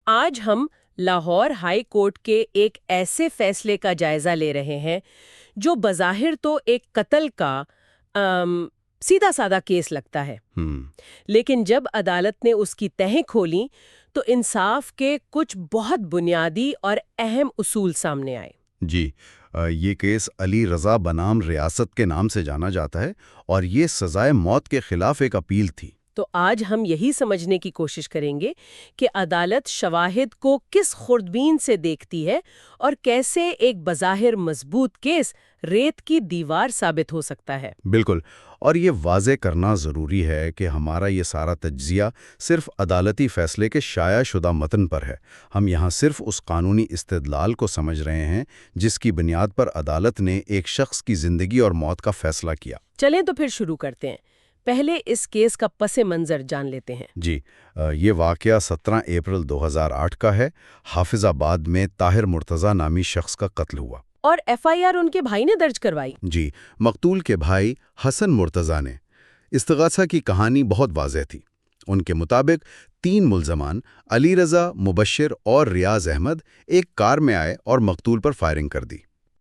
آج ہم Lahore high court کے ایک ایسے فیصلے کا جائزہ لے رہے ہیں جو بظاہر تو ایک قتل کا سیدھا سادہ کیس لگتا ہے، ہم لیکن جب عدالت نے اس کی تہیں کھولیں تو انصاف کے کچھ بہت بنیادی اور اہم اصول سامنے آئے۔ جی یہ کیس علی رضا بنام ریاست کے نام سے جانا جاتا ہے اور یہ سزائے موت کے خلاف ایک اپیل تھی۔ تو آج ہم یہی سمجھنے کی کوشش کریں گے کہ عدالت شواہد کو کس خوردبین سے دیکھتی ہے اور کیسے ایک بظاہر مضبوط کیس ریت کی دیوار ثابت ہو سکتا ہے۔ بالکل، اور یہ واضح کرنا ضروری ہے کہ ہمارا یہ سارا تجزیہ صرف عدالتی فیصلے کے شائع شدہ متن پر ہے۔ ہم یہاں صرف اس قانونی استدلال کو سمجھ رہے ہیں جس کی بنیاد پر عدالت نے ایک شخص کی زندگی اور موت کا فیصلہ کیا۔ چلیں تو پھر شروع کرتے ہیں۔ پہلے اس کیس کا پس منظر جان لیتے ہیں۔ جی یہ واقعہ 17 اپریل 2008 کا ہے۔ حافظ آباد میں طاہر مرتضیٰ نامی شخص کا قتل ہوا۔ اور ایف آئی آر ان کے بھائی نے درج کروائی۔ جی مقتول کے بھائی حسن مرتضیٰ نے۔ استغاثہ کی کہانی بہت واضح تھی۔ ان کے مطابق 3 ملزمان علی رضا، مبشر اور ریاض احمد ایک کار میں آئے اور مقتول پر فائرنگ کر دی۔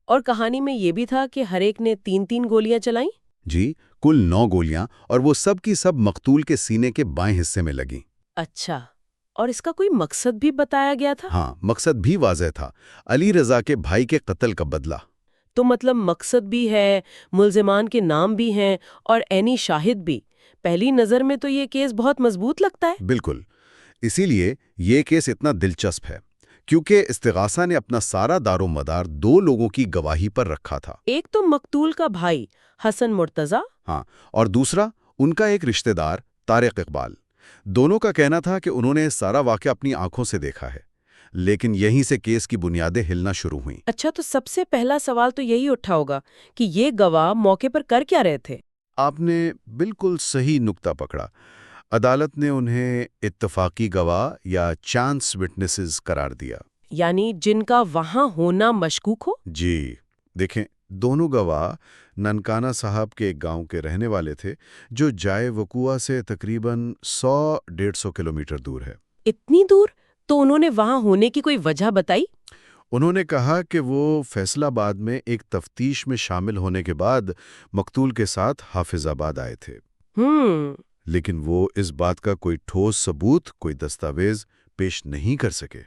اور کہانی میں یہ بھی تھا کہ ہر ایک نے 3 گولیاں چلائیں۔ جی کل 9 گولیاں، اور وہ سب کی سب مقتول کے سینے کے بائیں حصے میں لگیں۔ اچھا، اور اس کا کوئی مقصد بھی بتایا گیا تھا؟ ہاں، مقصد بھی واضح تھا، علی رضا کے بھائی کے قتل کا بدلہ۔ تو مطلب مقصد بھی ہے، ملزمان کے نام بھی ہیں اور عینی شاہد بھی۔ پہلی نظر میں تو یہ کیس بہت مضبوط لگتا ہے۔ بالکل، اسی لیے یہ کیس اتنا دلچسپ ہے کیونکہ استغاثہ نے اپنا سارا دار و مدار 2 لوگوں کی گواہی پر رکھا تھا۔ ایک تو مقتول کا بھائی حسن مرتضیٰ، ہاں، اور دوسرا ان کا ایک رشتہ دار طارق اقبال۔ دونوں کا کہنا تھا کہ انہوں نے سارا واقعہ اپنی آنکھوں سے دیکھا ہے، لیکن یہیں سے کیس کی بنیادیں ہلنا شروع ہوئیں۔ اچھا تو سب سے پہلا سوال تو یہی اٹھا ہوگا کہ یہ گواہ موقع پر کر کیا رہے تھے؟ آپ نے بالکل صحیح نقطہ پکڑا۔ عدالت نے انہیں اتفاقی گواہ یا چانس وٹنسز قرار دیا۔ یعنی جن کا وہاں ہونا مشکوک ہو؟ جی دیکھیں، دونوں گواہ ننکانہ صاحب کے ایک گاؤں کے رہنے والے تھے جو جائے وقوع سے تقریباً 100-150 کلومیٹر دور ہے۔ اتنی دور؟ تو انہوں نے وہاں ہونے کی کوئی وجہ بتائی؟ انہوں نے کہا کہ وہ فیصل آباد میں ایک تفتیش میں شامل ہونے کے بعد مقتول کے ساتھ حافظ آباد آئے تھے، لیکن وہ اس بات کا کوئی ٹھوس ثبوت، کوئی دستاویز پیش نہیں کر سکے۔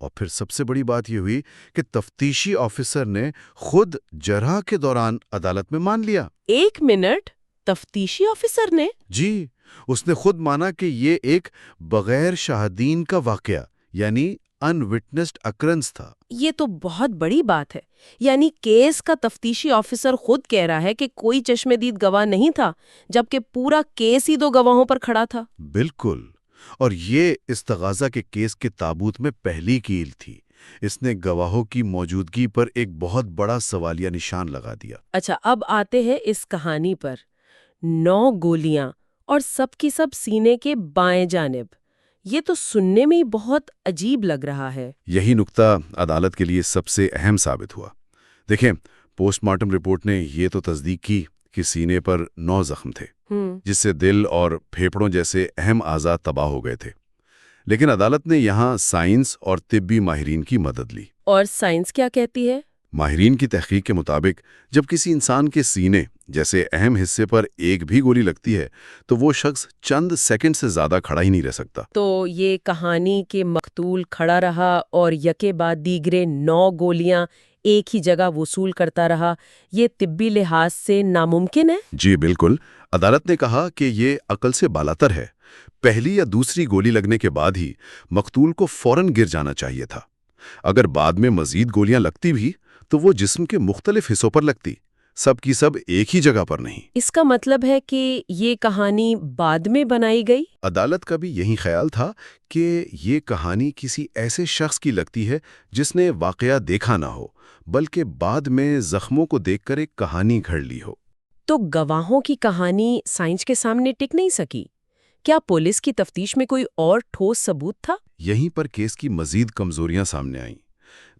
اور پھر سب سے بڑی بات یہ ہوئی کہ تفتیشی آفیسر نے خود جرح کے دوران عدالت میں مان لیا۔ 1 منٹ، تفتیشی آفیسر نے؟ جی، اس نے خود مانا کہ یہ ایک بغیر شاہدین کا واقعہ، یعنی ان وٹنسڈ اکرنس تھا۔ یہ تو بہت بڑی بات ہے۔ یعنی کیس کا تفتیشی آفیسر خود کہہ رہا ہے کہ کوئی چشم دید گواہ نہیں تھا، جبکہ پورا کیس ہی 2 گواہوں پر کھڑا تھا۔ بالکل، اور یہ استغاثہ کے کیس کے تابوت میں پہلی کیل تھی۔ اس نے گواہوں کی موجودگی پر ایک بہت بڑا سوالیہ نشان لگا دیا۔ اچھا، اب آتے ہیں اس کہانی پر۔ 9 گولیاں اور سب کی سب سینے کے بائیں جانب، یہ تو سننے میں ہی بہت عجیب لگ رہا ہے۔ یہی نقطہ عدالت کے لیے سب سے اہم ثابت ہوا۔ دیکھیں، پوسٹ مارٹم رپورٹ نے یہ تو تصدیق کی کہ سینے پر 9 زخم تھے، جس سے دل اور پھیپھڑوں جیسے اہم اعضاء تباہ ہو گئے تھے، لیکن عدالت نے یہاں سائنس اور طبی ماہرین کی مدد لی۔ اور سائنس کیا کہتی ہے؟ ماہرین کی تحقیق کے مطابق جب کسی انسان کے سینے جیسے اہم حصے پر ایک بھی گولی لگتی ہے تو وہ شخص چند سیکنڈ سے زیادہ کھڑا ہی نہیں رہ سکتا۔ تو یہ کہانی کہ مقتول کھڑا رہا اور یکے بعد دیگرے 9 گولیاں ایک ہی جگہ وصول کرتا رہا، یہ طبی لحاظ سے ناممکن ہے؟ جی بالکل، عدالت نے کہا کہ یہ عقل سے بالاتر ہے۔ پہلی یا دوسری گولی لگنے کے بعد ہی مقتول کو فوراً گر جانا چاہیے تھا۔ اگر بعد میں مزید گولیاں لگتی بھی تو وہ جسم کے مختلف حصوں پر لگتی، سب کی سب ایک ہی جگہ پر نہیں۔ اس کا مطلب ہے کہ یہ کہانی بعد میں بنائی گئی؟ عدالت کا بھی یہی خیال تھا کہ یہ کہانی کسی ایسے شخص کی لگتی ہے جس نے واقعہ دیکھا نہ ہو، بلکہ بعد میں زخموں کو دیکھ کر ایک کہانی گھڑ لی ہو۔ تو گواہوں کی کہانی سائنس کے سامنے ٹک نہیں سکی؟ کیا پولیس کی تفتیش میں کوئی اور ٹھوس ثبوت تھا؟ یہیں پر کیس کی مزید کمزوریاں سامنے آئیں۔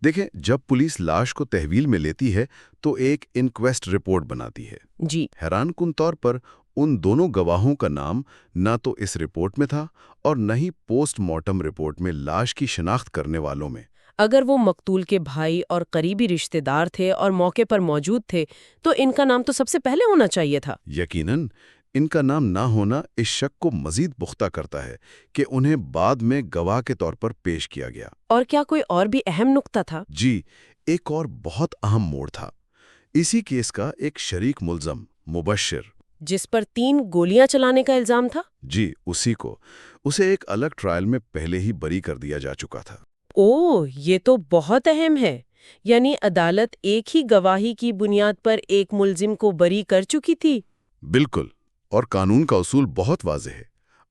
دیکھیں، جب پولیس لاش کو تحویل میں لیتی ہے تو ایک انکویسٹ رپورٹ بناتی ہے۔ جی، حیران کن طور پر ان دونوں گواہوں کا نام نہ تو اس رپورٹ میں تھا اور نہ ہی پوسٹ مارٹم رپورٹ میں لاش کی شناخت کرنے والوں میں۔ اگر وہ مقتول کے بھائی اور قریبی رشتہ دار تھے اور موقع پر موجود تھے تو ان کا نام تو سب سے پہلے ہونا چاہیے تھا۔ یقیناً ان کا نام نہ ہونا اس شک کو مزید پختہ کرتا ہے کہ انہیں بعد میں گواہ کے طور پر پیش کیا گیا۔ اور کیا کوئی اور بھی اہم نقطہ تھا؟ جی، ایک اور بہت اہم موڑ تھا۔ اسی کیس کا ایک شریک ملزم مبشر، جس پر 3 گولیاں چلانے کا الزام تھا؟ جی اسی کو، اسے ایک الگ ٹرائل میں پہلے ہی بری کر دیا جا چکا تھا۔ اوہ، یہ تو بہت اہم ہے۔ یعنی عدالت ایک ہی گواہی کی بنیاد پر ایک ملزم کو بری کر چکی تھی؟ بالکل، اور قانون کا اصول بہت واضح ہے۔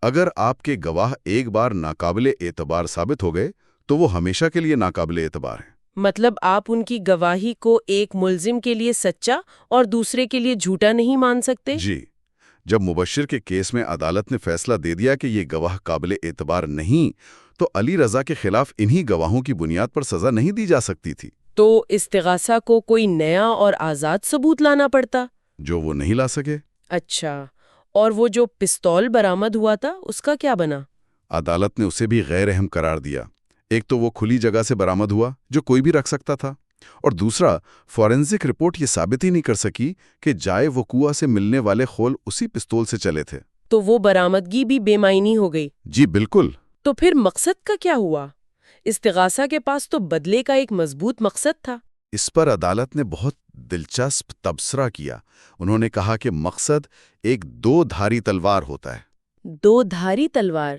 اگر آپ کے گواہ ایک بار ناقابل اعتبار ثابت ہو گئے تو وہ ہمیشہ کے لیے ناقابل اعتبار ہیں۔ مطلب آپ ان کی گواہی کو ایک ملزم کے لیے سچا اور دوسرے کے لیے جھوٹا نہیں مان سکتے؟ جی، جب مبشر کے کیس میں عدالت نے فیصلہ دے دیا کہ یہ گواہ قابل اعتبار نہیں، تو علی رضا کے خلاف انہی گواہوں کی بنیاد پر سزا نہیں دی جا سکتی تھی۔ تو استغاثہ کو کوئی نیا اور آزاد ثبوت لانا پڑتا؟ جو وہ نہیں لا سکے۔ اچھا، اور وہ جو پستول برآمد ہوا تھا اس کا کیا بنا؟ عدالت نے اسے بھی غیر اہم قرار دیا۔ ایک تو وہ کھلی جگہ سے برآمد ہوا جو کوئی بھی رکھ سکتا تھا، اور دوسرا فورینزک رپورٹ یہ ثابت ہی نہیں کر سکی کہ جائے وقوع سے ملنے والے خول اسی پستول سے چلے تھے۔ تو وہ برآمدگی بھی بے معنی ہو گئی۔ جی بالکل۔ تو پھر مقصد کا کیا ہوا؟ استغاثہ کے پاس تو بدلے کا ایک مضبوط مقصد تھا۔ اس پر عدالت نے بہت دلچسپ تبصرہ کیا۔ انہوں نے کہا کہ مقصد ایک 2 دھاری تلوار ہوتا ہے۔ 2 دھاری تلوار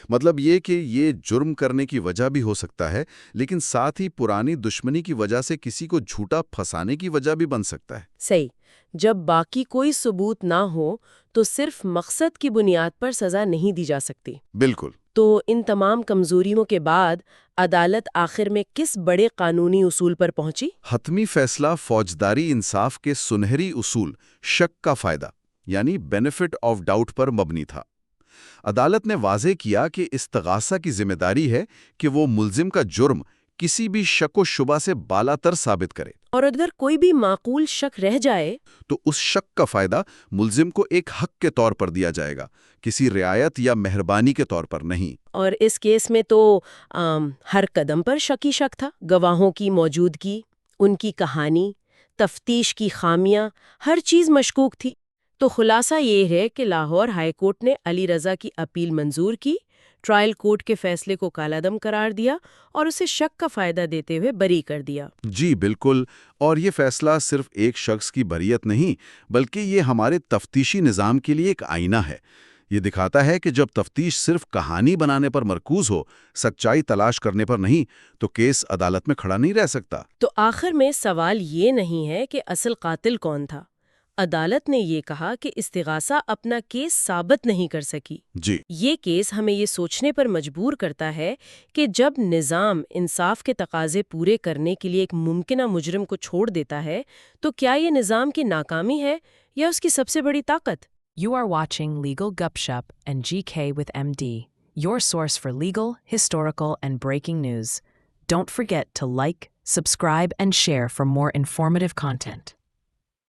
مطلب یہ کہ یہ جرم کرنے کی وجہ بھی ہو سکتا ہے، لیکن ساتھ ہی پرانی دشمنی کی وجہ سے کسی کو جھوٹا پھنسانے کی وجہ بھی بن سکتا ہے۔ صحیح۔ جب باقی کوئی ثبوت نہ ہو تو صرف مقصد کی بنیاد پر سزا نہیں دی جا سکتی۔ بالکل۔ تو ان تمام کمزوریوں کے بعد عدالت آخر میں کس بڑے قانونی اصول پر پہنچی؟ حتمی فیصلہ فوجداری انصاف کے سنہری اصول شک کا فائدہ یعنی بینیفٹ آف ڈاؤٹ پر مبنی تھا۔ عدالت نے واضح کیا کہ استغاثہ کی ذمہ داری ہے کہ وہ ملزم کا جرم کسی بھی شک و شبہ سے بالا تر ثابت کرے، اور اگر کوئی بھی معقول شک رہ جائے تو اس شک کا فائدہ ملزم کو ایک حق کے طور پر دیا جائے گا، کسی رعایت یا مہربانی کے طور پر نہیں۔ اور اس کیس میں تو ہر قدم پر شک ہی شک تھا۔ گواہوں کی موجودگی، ان کی کہانی، تفتیش کی خامیاں، ہر چیز مشکوک تھی۔ تو خلاصہ یہ ہے کہ لاہور ہائی کورٹ نے علی رضا کی اپیل منظور کی، ٹرائل کورٹ کے فیصلے کو کالعدم قرار دیا اور اسے شک کا فائدہ دیتے ہوئے بری کر دیا۔ جی بالکل، اور یہ فیصلہ صرف ایک شخص کی بریت نہیں بلکہ یہ ہمارے تفتیشی نظام کے لیے ایک آئینہ ہے۔ یہ دکھاتا ہے کہ جب تفتیش صرف کہانی بنانے پر مرکوز ہو، سچائی تلاش کرنے پر نہیں، تو کیس عدالت میں کھڑا نہیں رہ سکتا۔ تو آخر میں سوال یہ نہیں ہے کہ اصل قاتل کون تھا۔ عدالت نے یہ کہا کہ استغاثہ اپنا کیس ثابت نہیں کر سکی۔ جی، یہ کیس ہمیں یہ سوچنے پر مجبور کرتا ہے کہ جب نظام انصاف کے تقاضے پورے کرنے کے لیے ایک ممکنہ مجرم کو چھوڑ دیتا ہے تو کیا یہ نظام کی ناکامی ہے یا اس کی سب سے بڑی طاقت؟ You are watching Legal Gupshup and GK with MD, your source for legal, historical, and breaking news. Don't forget to like, subscribe, and share for more informative content.